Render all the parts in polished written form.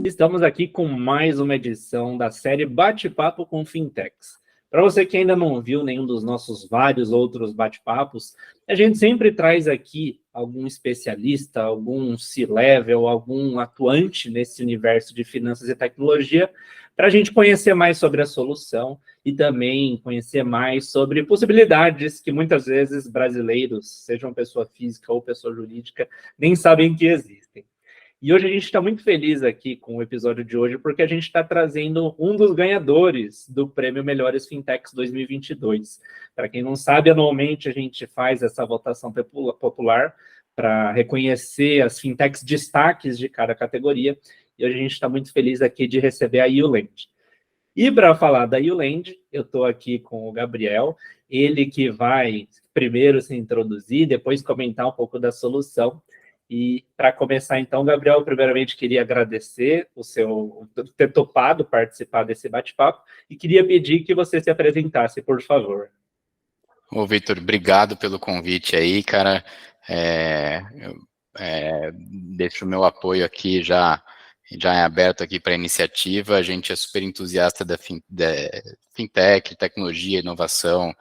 Estamos aqui com mais uma edição da série Bate-Papo com Fintechs. Para você que ainda não viu nenhum dos nossos vários outros bate-papos, a gente sempre traz aqui algum especialista, algum C-level, algum atuante nesse universo de finanças e tecnologia, para a gente conhecer mais sobre a solução e também conhecer mais sobre possibilidades que muitas vezes brasileiros, sejam pessoa física ou pessoa jurídica, nem sabem que existem. E hoje a gente está muito feliz aqui com o episódio de hoje, porque a gente está trazendo um dos ganhadores do Prêmio Melhores Fintechs 2022. Para quem não sabe, anualmente a gente faz essa votação popular para reconhecer as fintechs destaques de cada categoria. E hoje a gente está muito feliz aqui de receber a YouLend. E para falar da YouLend, eu estou aqui com o Gabriel, ele que vai primeiro se introduzir, depois comentar um pouco da solução. E para começar, então, Gabriel, primeiramente queria agradecer ter topado participar desse bate-papo e queria pedir que você se apresentasse, por favor. Ô, Vitor, obrigado pelo convite aí, cara. Deixo o meu apoio aqui já é aberto aqui para a iniciativa. A gente é super entusiasta da fintech, tecnologia, inovação,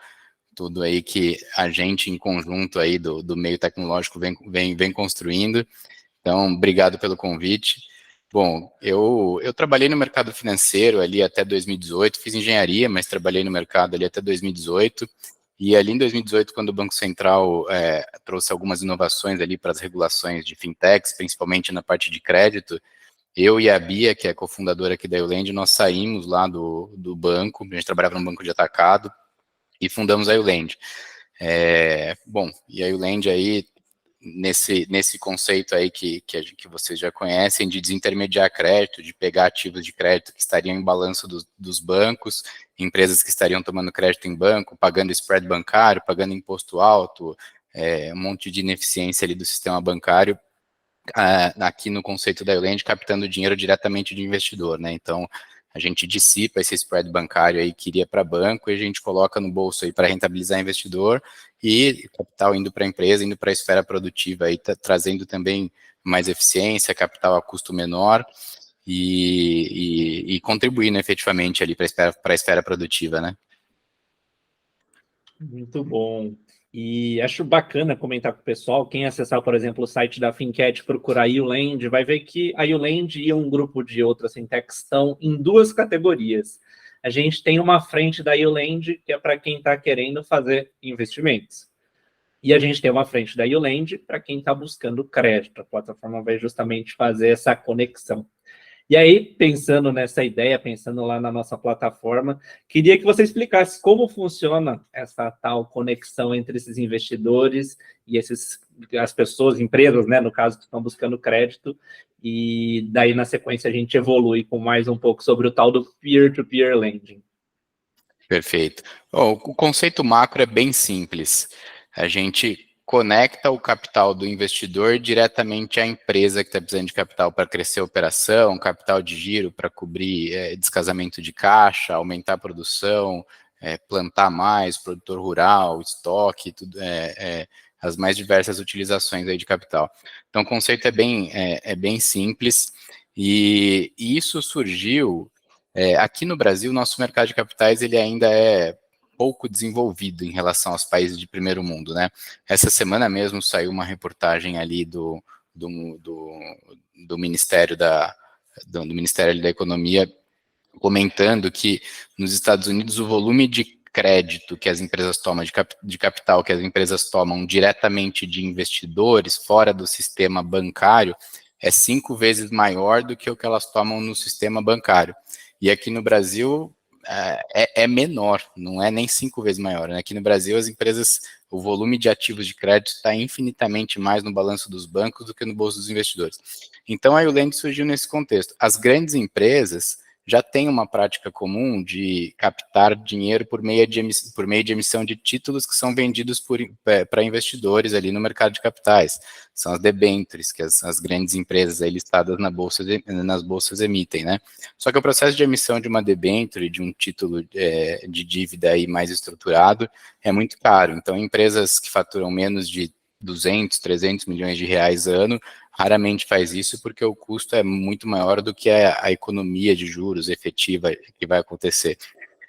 tudo aí que a gente em conjunto aí do meio tecnológico vem construindo. Então, obrigado pelo convite. Bom, eu trabalhei no mercado financeiro ali até 2018, fiz engenharia, mas trabalhei no mercado ali até 2018, e ali em 2018, quando o Banco Central trouxe algumas inovações ali para as regulações de fintechs, principalmente na parte de crédito, eu e a Bia, que é cofundadora aqui da YouLend, nós saímos lá do banco, a gente trabalhava num banco de atacado, e fundamos a YouLend. Bom, e a YouLend aí, nesse conceito aí que vocês já conhecem, de desintermediar crédito, de pegar ativos de crédito que estariam em balanço dos bancos, empresas que estariam tomando crédito em banco, pagando spread bancário, pagando imposto alto, um monte de ineficiência ali do sistema bancário, aqui no conceito da YouLend, captando dinheiro diretamente de investidor, né? Então, a gente dissipa esse spread bancário aí que iria para banco e a gente coloca no bolso aí para rentabilizar investidor e capital indo para a empresa, indo para a esfera produtiva, aí trazendo também mais eficiência, capital a custo menor e contribuindo efetivamente ali para a esfera produtiva, né? Muito bom. E acho bacana comentar com o pessoal, quem acessar, por exemplo, o site da Fincat, procurar a YouLend, vai ver que a YouLend e um grupo de outras fintechs estão em duas categorias. A gente tem uma frente da YouLend, que é para quem está querendo fazer investimentos. E a gente tem uma frente da YouLend para quem está buscando crédito. A plataforma vai justamente fazer essa conexão. E aí, pensando nessa ideia, pensando lá na nossa plataforma, queria que você explicasse como funciona essa tal conexão entre esses investidores e as pessoas, empresas, né, no caso, que estão buscando crédito, e daí, na sequência, a gente evolui com mais um pouco sobre o tal do peer-to-peer lending. Perfeito. O conceito macro é bem simples. A gente conecta o capital do investidor diretamente à empresa que está precisando de capital para crescer a operação, capital de giro para cobrir descasamento de caixa, aumentar a produção, plantar mais, produtor rural, estoque, tudo, as mais diversas utilizações aí de capital. Então, o conceito é bem simples e isso surgiu aqui no Brasil. Nosso mercado de capitais ele ainda é pouco desenvolvido em relação aos países de primeiro mundo, né? Essa semana mesmo saiu uma reportagem ali do Ministério do Ministério da Economia comentando que nos Estados Unidos o volume de crédito que as empresas tomam, de capital que as empresas tomam diretamente de investidores fora do sistema bancário é 5 vezes maior do que o que elas tomam no sistema bancário. E aqui no Brasil é menor, não é nem 5 vezes maior, né? Aqui no Brasil as empresas, o volume de ativos de crédito está infinitamente mais no balanço dos bancos do que no bolso dos investidores. Então a YouLend surgiu nesse contexto. As grandes empresas já têm uma prática comum de captar dinheiro por meio de emissão de títulos que são vendidos para investidores ali no mercado de capitais. São as debêntures que as grandes empresas aí listadas nas bolsas emitem, né? Só que o processo de emissão de uma debênture, de um título de dívida aí mais estruturado, é muito caro. Então, empresas que faturam menos de 200, 300 milhões de reais ano, raramente faz isso porque o custo é muito maior do que a economia de juros efetiva que vai acontecer.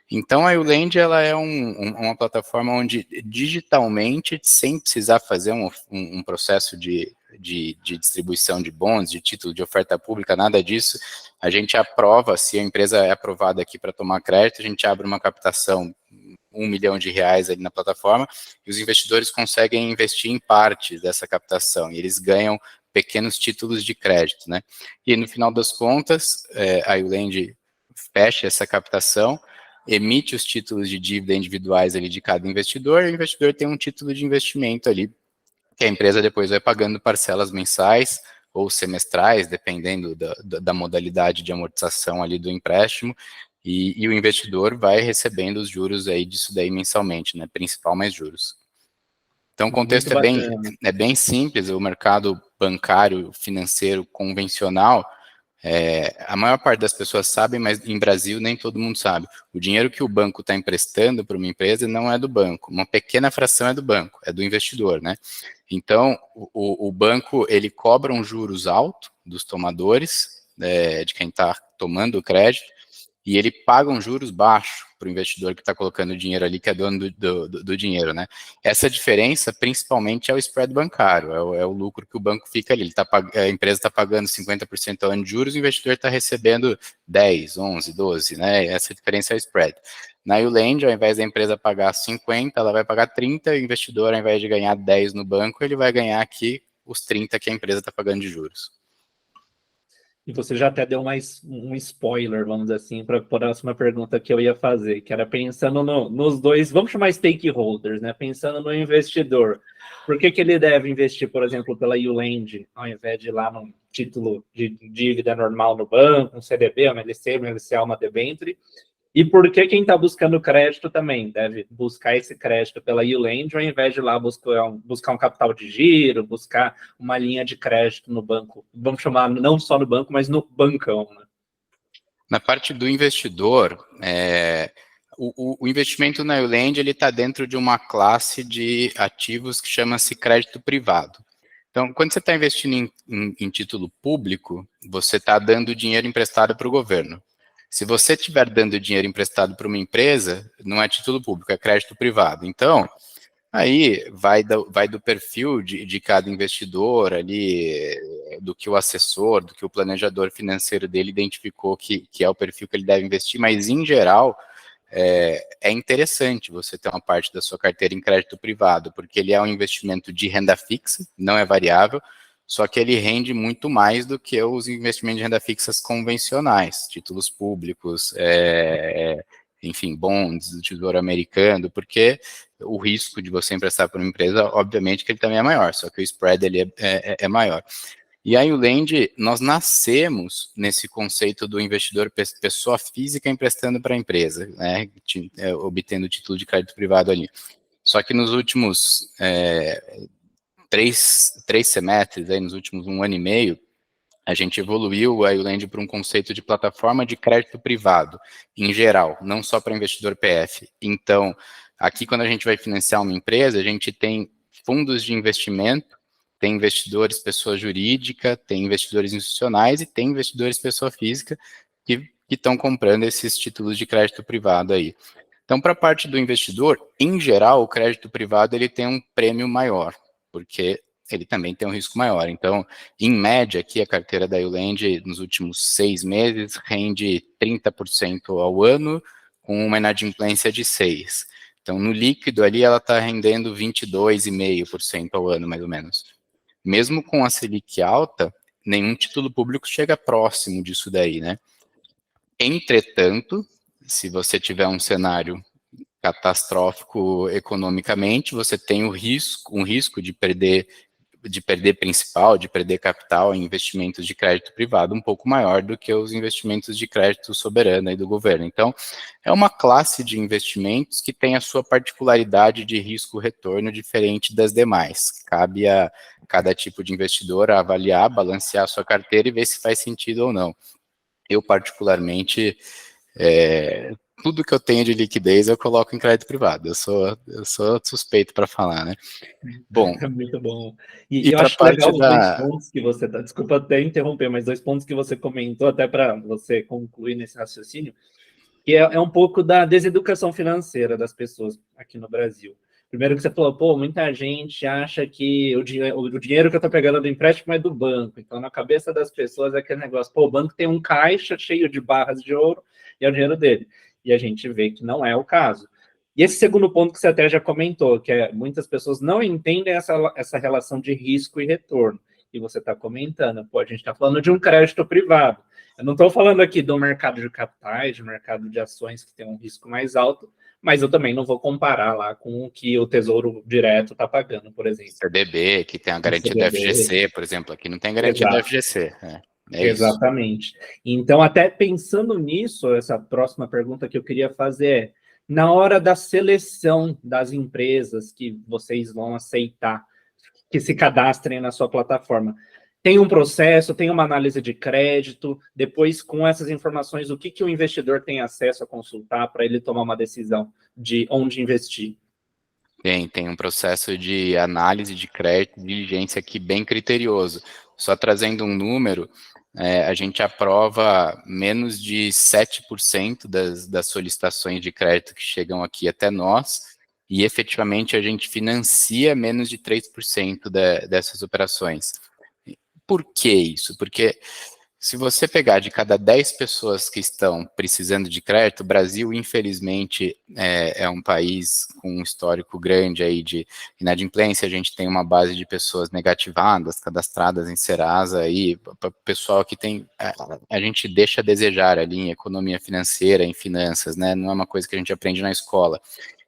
Então, a YouLend, ela é uma plataforma onde, digitalmente, sem precisar fazer um processo de distribuição de bons, de título de oferta pública, nada disso, a gente aprova, se a empresa é aprovada aqui para tomar crédito, a gente abre uma captação, 1 milhão de reais ali na plataforma, e os investidores conseguem investir em parte dessa captação, e eles ganham pequenos títulos de crédito, né? E no final das contas, a YouLend fecha essa captação, emite os títulos de dívida individuais ali de cada investidor, e o investidor tem um título de investimento ali, que a empresa depois vai pagando parcelas mensais ou semestrais, dependendo da modalidade de amortização ali do empréstimo, e o investidor vai recebendo os juros aí disso daí mensalmente, né, principal mais juros. Então, o contexto é bem simples, o mercado bancário, financeiro, convencional, a maior parte das pessoas sabe, mas em Brasil nem todo mundo sabe. O dinheiro que o banco está emprestando para uma empresa não é do banco, uma pequena fração é do banco, é do investidor, né? Então, o banco, ele cobra um juros alto dos tomadores, de quem está tomando o crédito, e ele paga um juros baixo para o investidor que está colocando dinheiro ali, que é dono do dinheiro, né? Essa diferença, principalmente, é o spread bancário, é o lucro que o banco fica ali. A empresa está pagando 50% ao ano de juros, o investidor está recebendo 10, 11, 12, né? Essa diferença é o spread. Na YouLend, ao invés da empresa pagar 50, ela vai pagar 30, e o investidor, ao invés de ganhar 10 no banco, ele vai ganhar aqui os 30 que a empresa está pagando de juros. E você já até deu um spoiler, vamos dizer assim, para a próxima pergunta que eu ia fazer, que era pensando nos dois, vamos chamar stakeholders, né? Pensando no investidor. Por que ele deve investir, por exemplo, pela YouLend, ao invés de ir lá num título de dívida normal no banco, um CDB, um LC, um LCA, uma debênture? E por que quem está buscando crédito também deve buscar esse crédito pela YouLend, ao invés de ir lá buscar um capital de giro, buscar uma linha de crédito no banco? Vamos chamar não só no banco, mas no bancão, né? Na parte do investidor, o investimento na YouLend está dentro de uma classe de ativos que chama-se crédito privado. Então, quando você está investindo em título público, você está dando dinheiro emprestado para o governo. Se você estiver dando dinheiro emprestado para uma empresa, não é título público, é crédito privado. Então, aí vai do perfil de cada investidor ali, do que o assessor, do que o planejador financeiro dele identificou que é o perfil que ele deve investir, mas em geral é interessante você ter uma parte da sua carteira em crédito privado, porque ele é um investimento de renda fixa, não é variável, só que ele rende muito mais do que os investimentos de renda fixas convencionais, títulos públicos, enfim, bonds do Tesouro Americano, porque o risco de você emprestar para uma empresa, obviamente que ele também é maior, só que o spread ele é maior. E a YouLend, nós nascemos nesse conceito do investidor pessoa física emprestando para a empresa, né, obtendo título de crédito privado ali. Só que nos últimos três semestres, aí, nos últimos 1 ano e meio, a gente evoluiu a YouLend para um conceito de plataforma de crédito privado, em geral, não só para investidor PF. Então, aqui quando a gente vai financiar uma empresa, a gente tem fundos de investimento, tem investidores pessoa jurídica, tem investidores institucionais e tem investidores pessoa física que estão comprando esses títulos de crédito privado aí. Então, para a parte do investidor, em geral, o crédito privado ele tem um prêmio maior, porque ele também tem um risco maior. Então, em média, aqui a carteira da YouLend nos últimos 6 meses rende 30% ao ano, com uma inadimplência de 6%. Então, no líquido ali, ela está rendendo 22,5% ao ano, mais ou menos. Mesmo com a Selic alta, nenhum título público chega próximo disso daí, né? Entretanto, se você tiver um cenário catastrófico economicamente, você tem um risco de perder principal, de perder capital em investimentos de crédito privado um pouco maior do que os investimentos de crédito soberano aí do governo. Então, é uma classe de investimentos que tem a sua particularidade de risco-retorno diferente das demais. Cabe a cada tipo de investidor a avaliar, balancear a sua carteira e ver se faz sentido ou não. Eu, particularmente, tudo que eu tenho de liquidez eu coloco em crédito privado. Eu sou suspeito para falar, né? Bom, É muito bom. E e eu para a acho legal parte os dois da... pontos que você tá. Desculpa até interromper, mas dois pontos que você comentou, até para você concluir nesse raciocínio, que é um pouco da deseducação financeira das pessoas aqui no Brasil. Primeiro que você falou, pô, muita gente acha que o dinheiro que eu tô pegando do empréstimo é do banco. Então, na cabeça das pessoas é aquele negócio, pô, o banco tem um caixa cheio de barras de ouro e é o dinheiro dele. E a gente vê que não é o caso. E esse segundo ponto que você até já comentou, que é muitas pessoas não entendem essa relação de risco e retorno. E você está comentando, pô, a gente está falando de um crédito privado. Eu não estou falando aqui do mercado de capitais, de mercado de ações que tem um risco mais alto, mas eu também não vou comparar lá com o que o Tesouro Direto está pagando, por exemplo. CDB, que tem a Um garantia da CDB. FGC, por exemplo, aqui não tem garantia da Exato. FGC. É isso. Exatamente. Então, até pensando nisso, essa próxima pergunta que eu queria fazer é, na hora da seleção das empresas que vocês vão aceitar, que se cadastrem na sua plataforma, tem um processo, tem uma análise de crédito, depois com essas informações, o que o investidor tem acesso a consultar para ele tomar uma decisão de onde investir? Tem um processo de análise de crédito, diligência aqui bem criterioso. Só trazendo um número, a gente aprova menos de 7% das solicitações de crédito que chegam aqui até nós, e efetivamente a gente financia menos de 3% dessas operações. Por que isso? Porque se você pegar de cada 10 pessoas que estão precisando de crédito, o Brasil, infelizmente, é um país com um histórico grande aí de inadimplência. A gente tem uma base de pessoas negativadas, cadastradas em Serasa, aí, pessoal que tem... A gente deixa a desejar ali em economia financeira, em finanças, né? Não é uma coisa que a gente aprende na escola.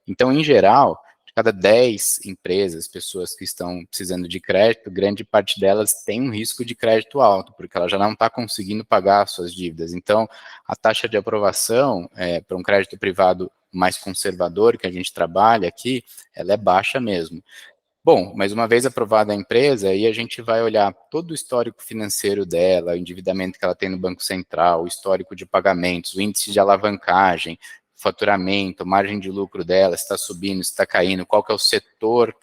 Então, em geral, de cada 10 empresas, pessoas que estão precisando de crédito, grande parte delas tem um risco de crédito alto, porque ela já não está conseguindo pagar suas dívidas. Então, a taxa de aprovação para um crédito privado mais conservador que a gente trabalha aqui, ela é baixa mesmo. Bom, mas uma vez aprovada a empresa, aí a gente vai olhar todo o histórico financeiro dela, o endividamento que ela tem no Banco Central, o histórico de pagamentos, o índice de alavancagem, faturamento, margem de lucro dela, se está subindo, se está caindo, qual que é o setor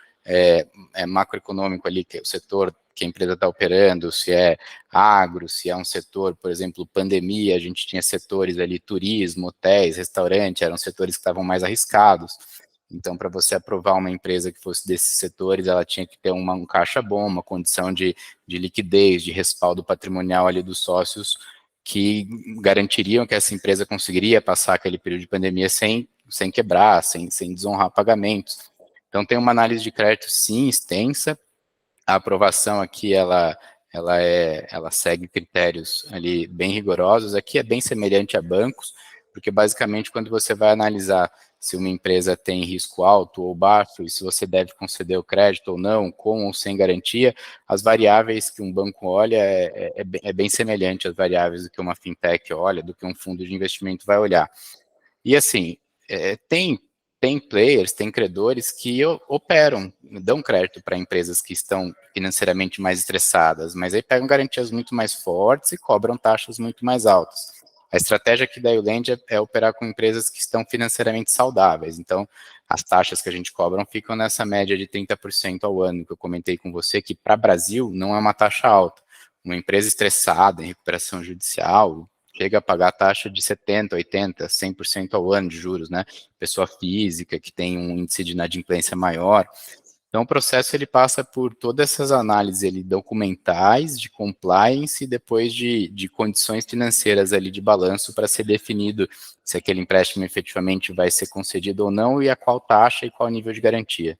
macroeconômico ali, que é o setor que a empresa está operando, se é agro, se é um setor, por exemplo, pandemia, a gente tinha setores ali, turismo, hotéis, restaurante, eram setores que estavam mais arriscados. Então, para você aprovar uma empresa que fosse desses setores, ela tinha que ter um caixa bom, uma condição de liquidez, de respaldo patrimonial ali dos sócios, que garantiriam que essa empresa conseguiria passar aquele período de pandemia sem quebrar, sem desonrar pagamentos. Então, tem uma análise de crédito, sim, extensa. A aprovação aqui, ela segue critérios ali bem rigorosos. Aqui é bem semelhante a bancos, porque basicamente quando você vai analisar se uma empresa tem risco alto ou baixo, e se você deve conceder o crédito ou não, com ou sem garantia, as variáveis que um banco olha é bem semelhante às variáveis do que uma fintech olha, do que um fundo de investimento vai olhar. E assim, tem players, tem credores que operam, dão crédito para empresas que estão financeiramente mais estressadas, mas aí pegam garantias muito mais fortes e cobram taxas muito mais altas. A estratégia aqui da Euland é operar com empresas que estão financeiramente saudáveis. Então, as taxas que a gente cobra ficam nessa média de 30% ao ano, que eu comentei com você, que para o Brasil não é uma taxa alta. Uma empresa estressada, em recuperação judicial, chega a pagar taxa de 70%, 80%, 100% ao ano de juros, né? Pessoa física que tem um índice de inadimplência maior. Então, o processo ele passa por todas essas análises ali, documentais, de compliance e depois de condições financeiras ali de balanço para ser definido se aquele empréstimo efetivamente vai ser concedido ou não e a qual taxa e qual nível de garantia.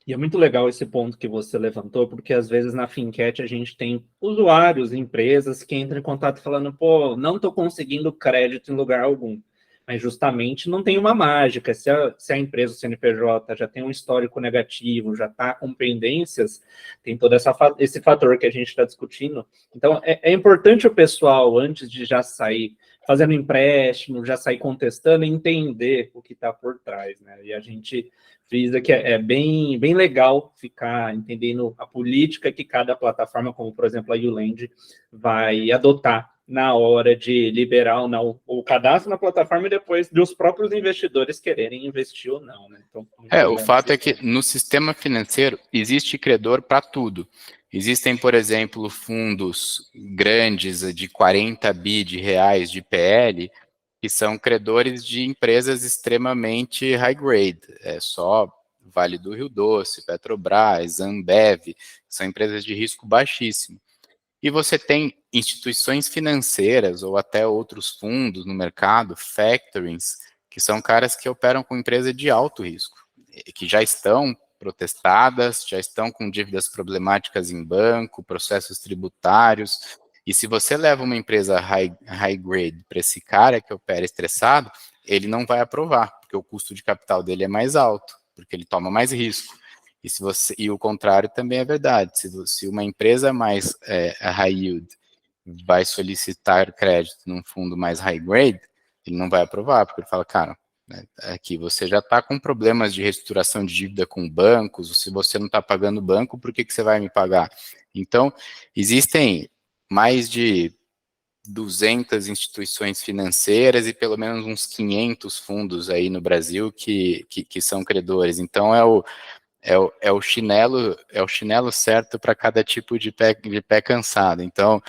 E é muito legal esse ponto que você levantou, porque às vezes na Finquete a gente tem usuários, empresas que entram em contato falando, pô, não estou conseguindo crédito em lugar algum. Mas justamente não tem uma mágica. Se a empresa, o CNPJ, já tem um histórico negativo, já está com pendências, tem todo esse fator que a gente está discutindo. Então, é importante o pessoal, antes de já sair fazendo empréstimo, já sair contestando, entender o que está por trás, né? E a gente frisa que é bem legal ficar entendendo a política que cada plataforma, como por exemplo a Uland, vai adotar na hora de liberar ou não o cadastro na plataforma e depois dos próprios investidores quererem investir ou não, né? Então, o fato é que no sistema financeiro existe credor para tudo. Existem, por exemplo, fundos grandes de 40 bi de reais de PL, que são credores de empresas extremamente high grade, só Vale do Rio Doce, Petrobras, Ambev, são empresas de risco baixíssimo. E você tem instituições financeiras ou até outros fundos no mercado, factorings, que são caras que operam com empresa de alto risco, que já estão protestadas, já estão com dívidas problemáticas em banco, processos tributários. E se você leva uma empresa high grade para esse cara que opera estressado, ele não vai aprovar, porque o custo de capital dele é mais alto, porque ele toma mais risco. E o contrário também é verdade. Se uma empresa mais high yield vai solicitar crédito num fundo mais high grade, ele não vai aprovar, porque ele fala, cara, aqui você já está com problemas de reestruturação de dívida com bancos, se você não está pagando o banco, por que você vai me pagar? Então, existem mais de 200 instituições financeiras e pelo menos uns 500 fundos aí no Brasil que são credores. Então, é o chinelo certo para cada tipo de pé cansado. Então,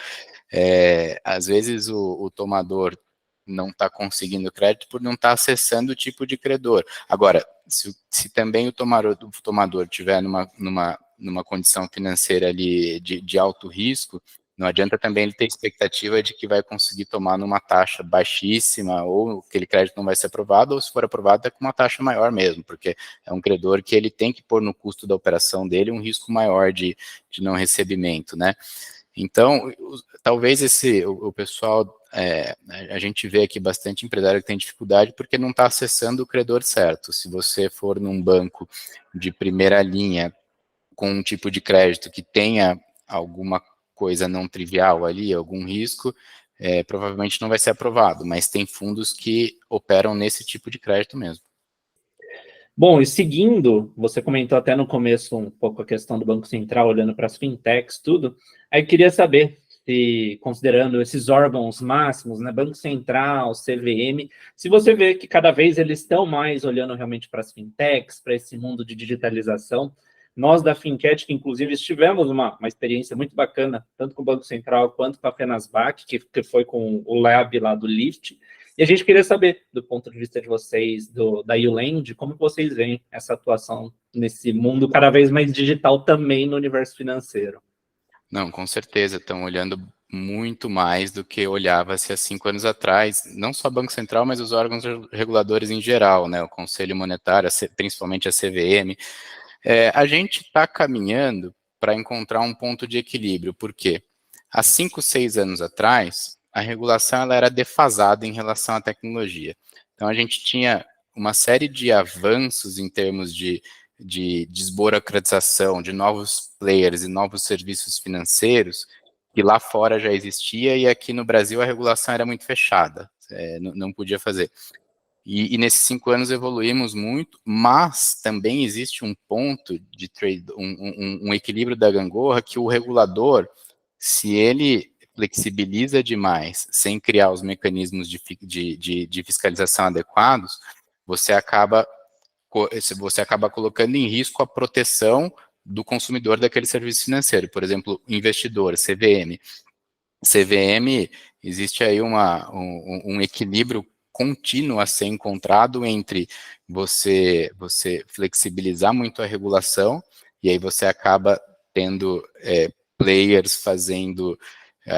às vezes o tomador não está conseguindo crédito por não estar acessando o tipo de credor. Agora, se também o tomador tiver numa condição financeira ali de alto risco, não adianta também ele ter expectativa de que vai conseguir tomar numa taxa baixíssima, ou aquele crédito não vai ser aprovado, ou se for aprovado é com uma taxa maior mesmo, porque é um credor que ele tem que pôr no custo da operação dele um risco maior de não recebimento, né? Então, talvez o pessoal, a gente vê aqui bastante empresário que tem dificuldade porque não está acessando o credor certo. Se você for num banco de primeira linha com um tipo de crédito que tenha alguma coisa não trivial ali, algum risco, provavelmente não vai ser aprovado, mas tem fundos que operam nesse tipo de crédito mesmo. Bom, e seguindo, você comentou até no começo um pouco a questão do Banco Central, olhando para as fintechs, tudo, aí queria saber se, considerando esses órgãos máximos, né, Banco Central, CVM, se você vê que cada vez eles estão mais olhando realmente para as fintechs, para esse mundo de digitalização. Nós da Fincat, que inclusive tivemos uma experiência muito bacana, tanto com o Banco Central quanto com a Fenasbac, que foi com o lab lá do Lift. E a gente queria saber, do ponto de vista de vocês, da YouLend, como vocês veem essa atuação nesse mundo cada vez mais digital também no universo financeiro. Não, com certeza, estão olhando muito mais do que olhava-se há 5 anos atrás, não só o Banco Central, mas os órgãos reguladores em geral, né, o Conselho Monetário, principalmente a CVM. A gente está caminhando para encontrar um ponto de equilíbrio, porque há 5, 6 anos atrás, a regulação ela era defasada em relação à tecnologia. Então, a gente tinha uma série de avanços em termos de desburocratização, de novos players e novos serviços financeiros, que lá fora já existia, e aqui no Brasil a regulação era muito fechada, não podia fazer. E nesses 5 anos evoluímos muito, mas também existe um ponto de trade, um equilíbrio da gangorra, que o regulador, se ele flexibiliza demais, sem criar os mecanismos de fiscalização adequados, você acaba colocando em risco a proteção do consumidor daquele serviço financeiro. Por exemplo, investidor, CVM. CVM, existe aí um equilíbrio contínuo a ser encontrado entre você flexibilizar muito a regulação, e aí você acaba tendo players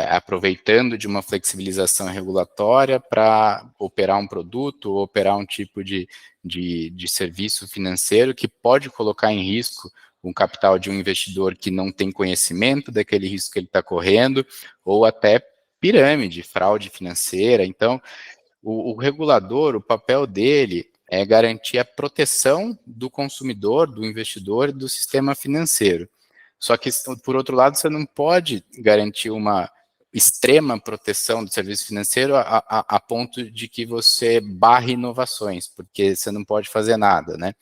aproveitando de uma flexibilização regulatória para operar um produto ou operar um tipo de serviço financeiro que pode colocar em risco um capital de um investidor que não tem conhecimento daquele risco que ele está correndo, ou até pirâmide, fraude financeira. Então, o regulador, o papel dele é garantir a proteção do consumidor, do investidor, do sistema financeiro. Só que, por outro lado, você não pode garantir uma extrema proteção do serviço financeiro a ponto de que você barre inovações, porque você não pode fazer nada, né?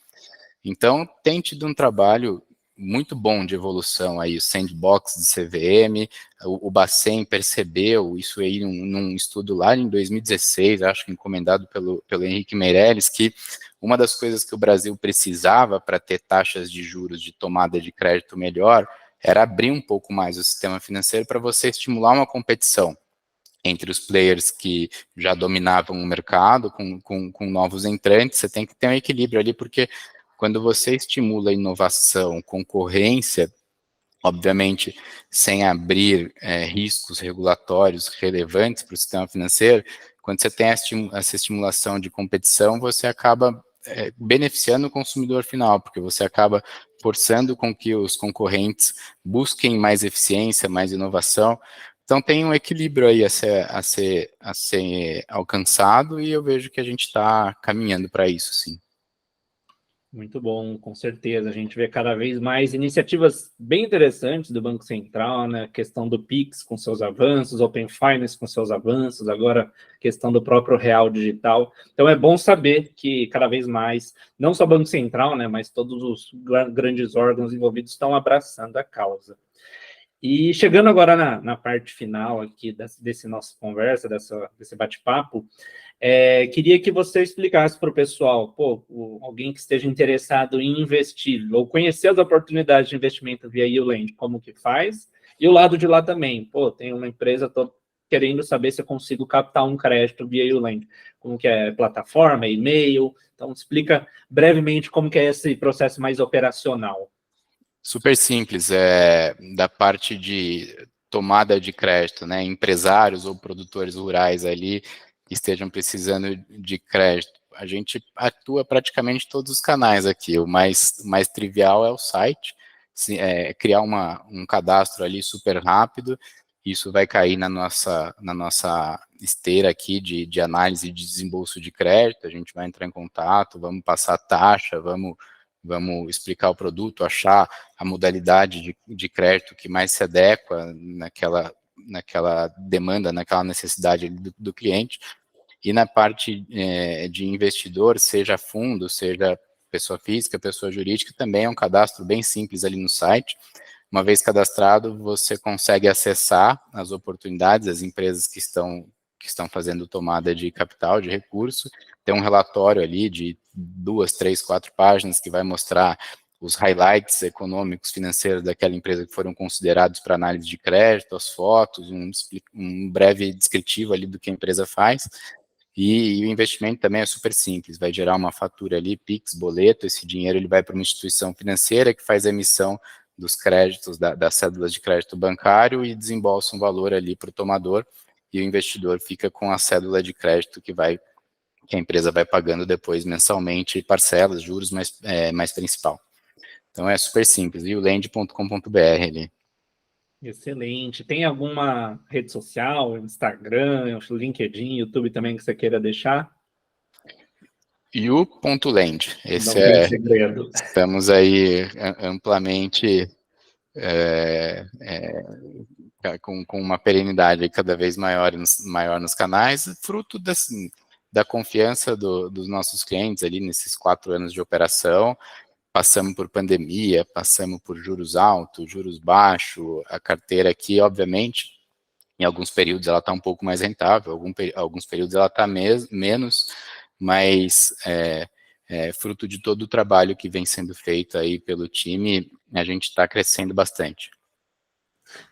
Então, tem tido um trabalho muito bom de evolução aí, o sandbox de CVM, o Bacen percebeu isso aí num estudo lá em 2016, acho que encomendado pelo Henrique Meirelles, que uma das coisas que o Brasil precisava para ter taxas de juros de tomada de crédito melhor era abrir um pouco mais o sistema financeiro para você estimular uma competição entre os players que já dominavam o mercado, com novos entrantes. Você tem que ter um equilíbrio ali, porque quando você estimula inovação, concorrência, obviamente, sem abrir riscos regulatórios relevantes para o sistema financeiro, quando você tem essa estimulação de competição, você acaba beneficiando o consumidor final, porque você acaba forçando com que os concorrentes busquem mais eficiência, mais inovação. Então tem um equilíbrio aí a ser alcançado, e eu vejo que a gente está caminhando para isso, sim. Muito bom, com certeza. A gente vê cada vez mais iniciativas bem interessantes do Banco Central, né? A questão do Pix com seus avanços, Open Finance com seus avanços, agora a questão do próprio Real Digital. Então é bom saber que cada vez mais, não só o Banco Central, né? Mas todos os grandes órgãos envolvidos estão abraçando a causa. E chegando agora na parte final aqui desse nossa conversa, desse bate-papo, queria que você explicasse para o pessoal, alguém que esteja interessado em investir ou conhecer as oportunidades de investimento via YouLend, como que faz, e o lado de lá também, tem uma empresa, estou querendo saber se eu consigo captar um crédito via YouLend, como que é plataforma, e-mail, então explica brevemente como que é esse processo mais operacional. Super simples, da parte de tomada de crédito, né? Empresários ou produtores rurais ali que estejam precisando de crédito. A gente atua praticamente em todos os canais aqui. O mais trivial é o site, criar um cadastro ali super rápido. Isso vai cair na nossa esteira aqui de análise de desembolso de crédito. A gente vai entrar em contato, vamos passar a taxa, vamos explicar o produto, achar a modalidade de crédito que mais se adequa naquela demanda, naquela necessidade do cliente. E na parte de investidor, seja fundo, seja pessoa física, pessoa jurídica, também é um cadastro bem simples ali no site. Uma vez cadastrado, você consegue acessar as oportunidades, as empresas que estão fazendo tomada de capital, de recurso. Tem um relatório ali de 2, 3, 4 páginas que vai mostrar os highlights econômicos, financeiros daquela empresa que foram considerados para análise de crédito, as fotos, um breve descritivo ali do que a empresa faz. E o investimento também é super simples, vai gerar uma fatura ali, Pix, boleto, esse dinheiro ele vai para uma instituição financeira que faz a emissão dos créditos, das cédulas de crédito bancário, e desembolsa um valor ali para o tomador, e o investidor fica com a cédula de crédito que a empresa vai pagando depois mensalmente, parcelas, juros, mais principal. Então é super simples, youlend.com.br ali. Excelente. Tem alguma rede social, Instagram, LinkedIn, YouTube também que você queira deixar? You.land. Esse Não tem segredo. Estamos aí amplamente com uma perenidade cada vez maior nos canais, fruto da confiança dos nossos clientes ali nesses 4 anos de operação. Passamos por pandemia, passamos por juros altos, juros baixos, a carteira aqui, obviamente, em alguns períodos ela está um pouco mais rentável, alguns períodos ela está menos, mas fruto de todo o trabalho que vem sendo feito aí pelo time, a gente está crescendo bastante.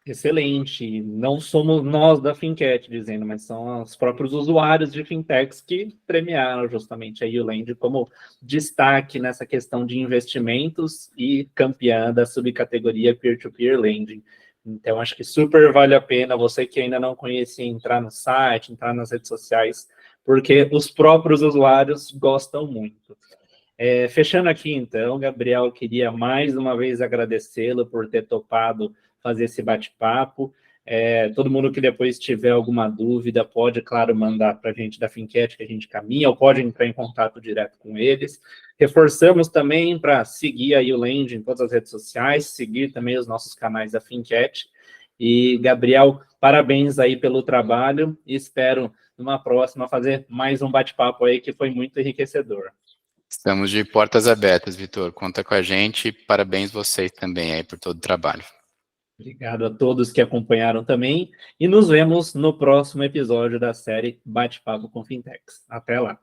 Excelente. Não somos nós da Finquete dizendo, mas são os próprios usuários de fintechs que premiaram justamente a YouLend como destaque nessa questão de investimentos e campeã da subcategoria Peer-to-Peer Lending. Então, acho que super vale a pena você que ainda não conhecia entrar no site, entrar nas redes sociais, porque os próprios usuários gostam muito. Fechando aqui, então, Gabriel, queria mais uma vez agradecê-lo por ter topado fazer esse bate-papo. Todo mundo que depois tiver alguma dúvida pode, claro, mandar para a gente da Finquete, que a gente caminha, ou pode entrar em contato direto com eles. Reforçamos também para seguir a YouLend em todas as redes sociais, seguir também os nossos canais da Finquete. E, Gabriel, parabéns aí pelo trabalho e espero, numa próxima, fazer mais um bate-papo aí que foi muito enriquecedor. Estamos de portas abertas, Vitor. Conta com a gente. Parabéns vocês também aí por todo o trabalho. Obrigado a todos que acompanharam também e nos vemos no próximo episódio da série Bate-Papo com Fintechs. Até lá!